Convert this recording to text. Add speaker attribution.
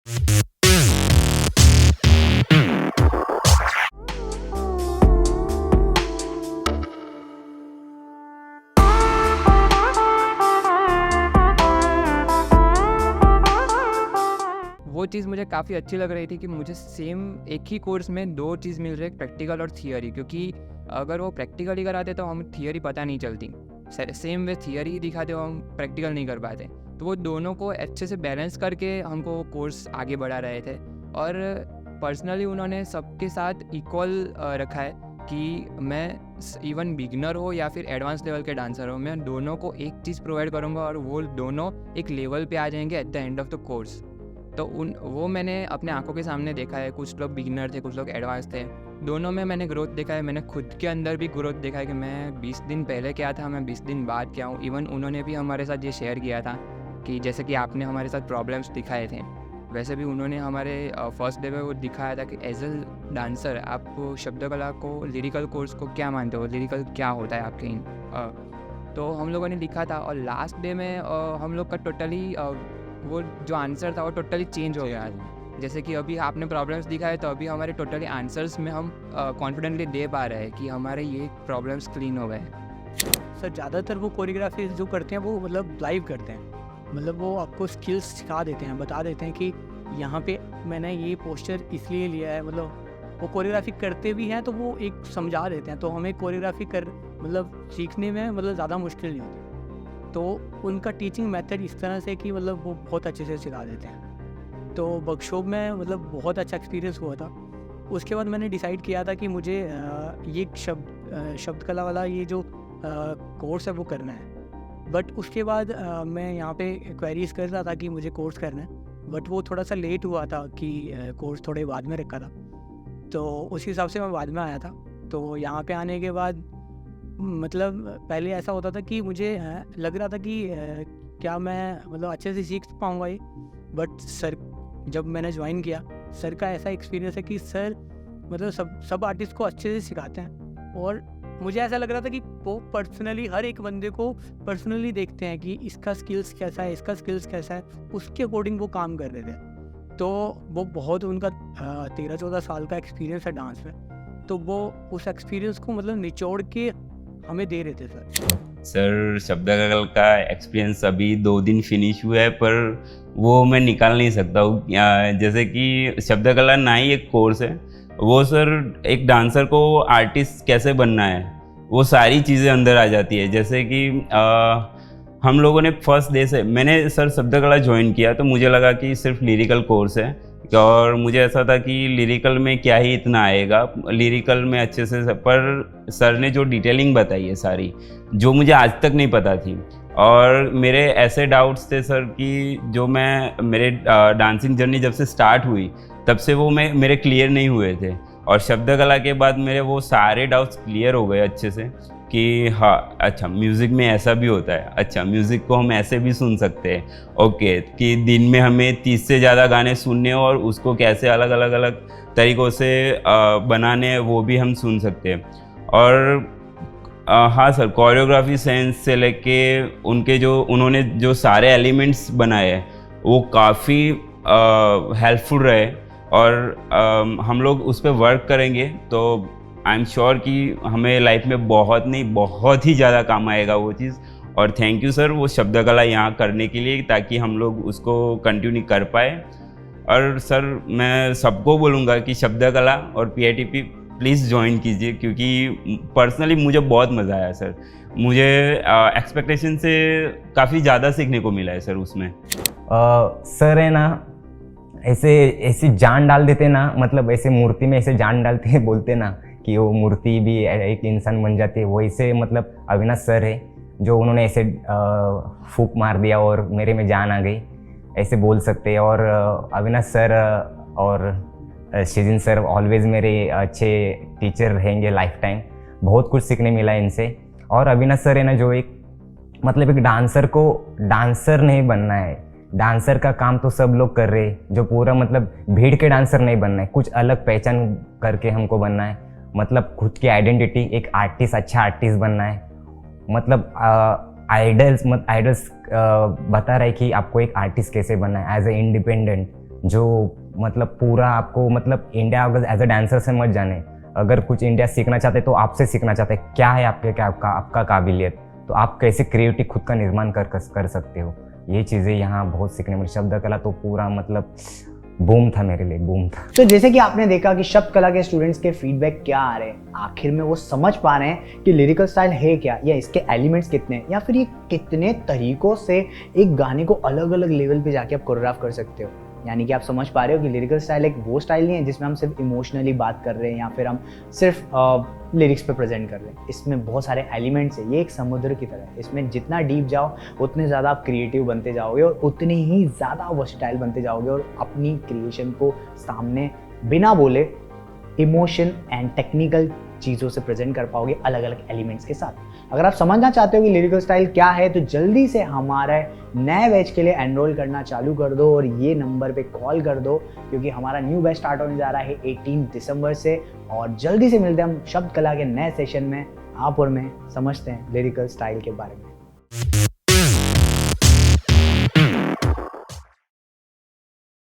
Speaker 1: वो चीज़ मुझे काफ़ी अच्छी लग रही थी कि मुझे सेम एक ही कोर्स में 2 चीज़ मिल रही है, प्रैक्टिकल और थियरी। क्योंकि अगर वो प्रैक्टिकली कराते तो हम थियरी पता नहीं चलती, सेम वे थियरी दिखाते हो हम प्रैक्टिकल नहीं कर पाते। तो वो दोनों को अच्छे से बैलेंस करके हमको कोर्स आगे बढ़ा रहे थे। और पर्सनली उन्होंने सबके साथ इक्वल रखा है कि मैं इवन बिगिनर हो या फिर एडवांस लेवल के डांसर हो, मैं दोनों को एक चीज़ प्रोवाइड करूँगा और वो दोनों एक लेवल पे आ जाएंगे at the end of the course. तो वो मैंने अपने आंखों के सामने देखा है। कुछ लोग बिगिनर थे, कुछ लोग एडवांस थे, दोनों में मैंने ग्रोथ देखा है। मैंने खुद के अंदर भी ग्रोथ देखा है कि मैं 20 दिन पहले क्या था, मैं 20 दिन बाद क्या हूँ। इवन उन्होंने भी हमारे साथ ये शेयर किया था कि जैसे कि आपने हमारे साथ प्रॉब्लम्स दिखाए थे, वैसे भी उन्होंने हमारे फर्स्ट डे में वो दिखाया था कि एज अ डांसर आप शब्दकला को, लिरिकल कोर्स को क्या मानते हो, लिरिकल क्या होता है आपके तो हम लोगों ने लिखा था। और लास्ट डे में हम लोग का टोटली वो जो आंसर था वो टोटली चेंज हो गया। जैसे कि अभी आपने प्रॉब्लम्स दिखाए तो अभी हमारे टोटली आंसर्स में हम कॉन्फिडेंटली दे पा रहे हैं कि हमारे ये प्रॉब्लम्स क्लीन हो गए।
Speaker 2: सर ज़्यादातर वो कोरियोग्राफी जो करते हैं वो मतलब लाइव करते हैं, मतलब वो आपको स्किल्स सिखा देते हैं, बता देते हैं कि यहाँ पे मैंने ये पोस्चर इसलिए लिया है। मतलब वो कोरियोग्राफी करते भी हैं तो वो एक समझा देते हैं, तो हमें कोरियोग्राफी कर मतलब सीखने में मतलब ज़्यादा मुश्किल नहीं होती। तो उनका टीचिंग मेथड इस तरह से कि मतलब वो बहुत अच्छे से सिखा देते हैं। तो वर्कशॉप में मतलब बहुत अच्छा एक्सपीरियंस हुआ था। उसके बाद मैंने डिसाइड किया था कि मुझे ये शब्दकला वाला ये जो कोर्स है वो करना है। बट उसके बाद मैं यहाँ पे क्वेरीज कर रहा था कि मुझे कोर्स करना है, बट वो थोड़ा सा लेट हुआ था कि कोर्स थोड़े बाद में रखा था, तो उस हिसाब से मैं बाद में आया था। तो यहाँ पे आने के बाद मतलब पहले ऐसा होता था कि मुझे लग रहा था कि क्या मैं मतलब अच्छे से सीख पाऊँगा ये। बट सर जब मैंने ज्वाइन किया, सर का ऐसा एक्सपीरियंस है कि सर मतलब सब आर्टिस्ट को अच्छे से सिखाते हैं। और मुझे ऐसा लग रहा था कि वो पर्सनली हर एक बंदे को पर्सनली देखते हैं कि इसका स्किल्स कैसा है, इसका स्किल्स कैसा है, उसके अकॉर्डिंग वो काम कर रहे थे। तो वो बहुत उनका 13-14 साल का एक्सपीरियंस है डांस में, तो वो उस एक्सपीरियंस को मतलब निचोड़ के हमें दे रहे थे
Speaker 3: सर शब्दकला का एक्सपीरियंस अभी 2 दिन फिनिश हुआ है, पर वो मैं निकाल नहीं सकता हूँ। जैसे कि शब्दकला ना ही एक कोर्स है, वो सर एक डांसर को आर्टिस्ट कैसे बनना है वो सारी चीज़ें अंदर आ जाती है। जैसे कि हम लोगों ने फर्स्ट डे से मैंने सर शब्दकला ज्वाइन किया तो मुझे लगा कि सिर्फ लिरिकल कोर्स है, और मुझे ऐसा था कि लिरिकल में क्या ही इतना आएगा, लिरिकल में अच्छे से। पर सर ने जो डिटेलिंग बताई है सारी, जो मुझे आज तक नहीं पता थी, और मेरे ऐसे डाउट्स थे सर कि जो मेरे डांसिंग जर्नी जब से स्टार्ट हुई तब से वो मेरे क्लियर नहीं हुए थे। और शब्दकला के बाद मेरे वो सारे डाउट्स क्लियर हो गए अच्छे से कि हाँ अच्छा म्यूज़िक में ऐसा भी होता है, अच्छा म्यूज़िक को हम ऐसे भी सुन सकते हैं, ओके कि दिन में हमें 30 से ज़्यादा गाने सुनने और उसको कैसे अलग अलग अलग तरीक़ों से बनाने हैं वो भी हम सुन सकते हैं। और हाँ सर कोरियोग्राफी सेंस से लेके उनके उन्होंने जो सारे एलिमेंट्स बनाए हैं वो काफ़ी हेल्पफुल रहे, और हम लोग उस पर वर्क करेंगे तो आई एम श्योर कि हमें लाइफ में बहुत ही ज़्यादा काम आएगा वो चीज़। और थैंक यू सर वो शब्दकला यहाँ करने के लिए, ताकि हम लोग उसको कंटिन्यू कर पाए। और सर मैं सबको बोलूँगा कि शब्दकला और पीआईटीपी प्लीज़ ज्वाइन कीजिए, क्योंकि पर्सनली मुझे बहुत मज़ा आया सर। मुझे एक्सपेक्टेशन से काफ़ी ज़्यादा सीखने को मिला है सर उसमें।
Speaker 4: सर है ना ऐसे जान डाल देते ना, मतलब ऐसे मूर्ति में ऐसे जान डालते हैं, बोलते ना कि वो मूर्ति भी एक इंसान बन जाती है, वैसे मतलब अविनाश सर है जो उन्होंने ऐसे फूंक मार दिया और मेरे में जान आ गई, ऐसे बोल सकते हैं। और अविनाश सर और शिजिन सर ऑलवेज मेरे अच्छे टीचर रहेंगे लाइफ टाइम, बहुत कुछ सीखने मिला इनसे। और अविनाश सर है ना जो एक मतलब एक डांसर को डांसर नहीं बनना है, डांसर का काम तो सब लोग कर रहे हैं, जो पूरा मतलब भीड़ के डांसर नहीं बनना है, कुछ अलग पहचान करके हमको बनना है, मतलब खुद की आइडेंटिटी, एक आर्टिस्ट, अच्छा आर्टिस्ट बनना है। मतलब आइडल्स बता रहा है कि आपको एक आर्टिस्ट कैसे बनना है एज ए इंडिपेंडेंट, जो मतलब पूरा आपको मतलब इंडिया अगर एज अ डांसर से मत जाने, अगर कुछ इंडिया सीखना चाहते तो आपसे सीखना चाहते, क्या है आपके, क्या आपका काबिलियत, तो आप कैसे क्रिएटिव खुद का निर्माण कर सकते हो। ये चीज़ें यहाँ बहुत सीखने मिली। शब्द कला तो पूरा मतलब बूम था मेरे लिए, बूम था।
Speaker 5: तो जैसे कि आपने देखा कि शब्द कला के स्टूडेंट्स के फीडबैक क्या आ रहे हैं, आखिर में वो समझ पा रहे हैं कि लिरिकल स्टाइल है क्या, या इसके एलिमेंट्स कितने हैं, या फिर ये कितने तरीकों से एक गाने को अलग अलग लेवल पे जाके आप कोरियोग्राफ कर सकते हो। यानी कि आप समझ पा रहे हो कि लिरिकल स्टाइल एक वो स्टाइल नहीं है जिसमें हम सिर्फ इमोशनली बात कर रहे हैं या फिर हम सिर्फ लिरिक्स पे प्रेजेंट कर रहे हैं। इसमें बहुत सारे एलिमेंट्स हैं, ये एक समुद्र की तरह है। इसमें जितना डीप जाओ उतने ज़्यादा आप क्रिएटिव बनते जाओगे और उतने ही ज़्यादा वर्सेटाइल बनते जाओगे और अपनी क्रिएशन को सामने बिना बोले इमोशन एंड टेक्निकल चीज़ों से प्रेजेंट कर पाओगे अलग अलग एलिमेंट्स के साथ। अगर आप समझना चाहते हो कि लिरिकल स्टाइल क्या है तो जल्दी से हमारे नए बैच के लिए एनरोल करना चालू कर दो और ये नंबर पे कॉल कर दो, क्योंकि हमारा न्यू बैच स्टार्ट होने जा रहा है 18 दिसंबर से। और जल्दी से मिलते हैं हम शब्द कला के नए सेशन में। आप और मैं समझते हैं लिरिकल स्टाइल के बारे में।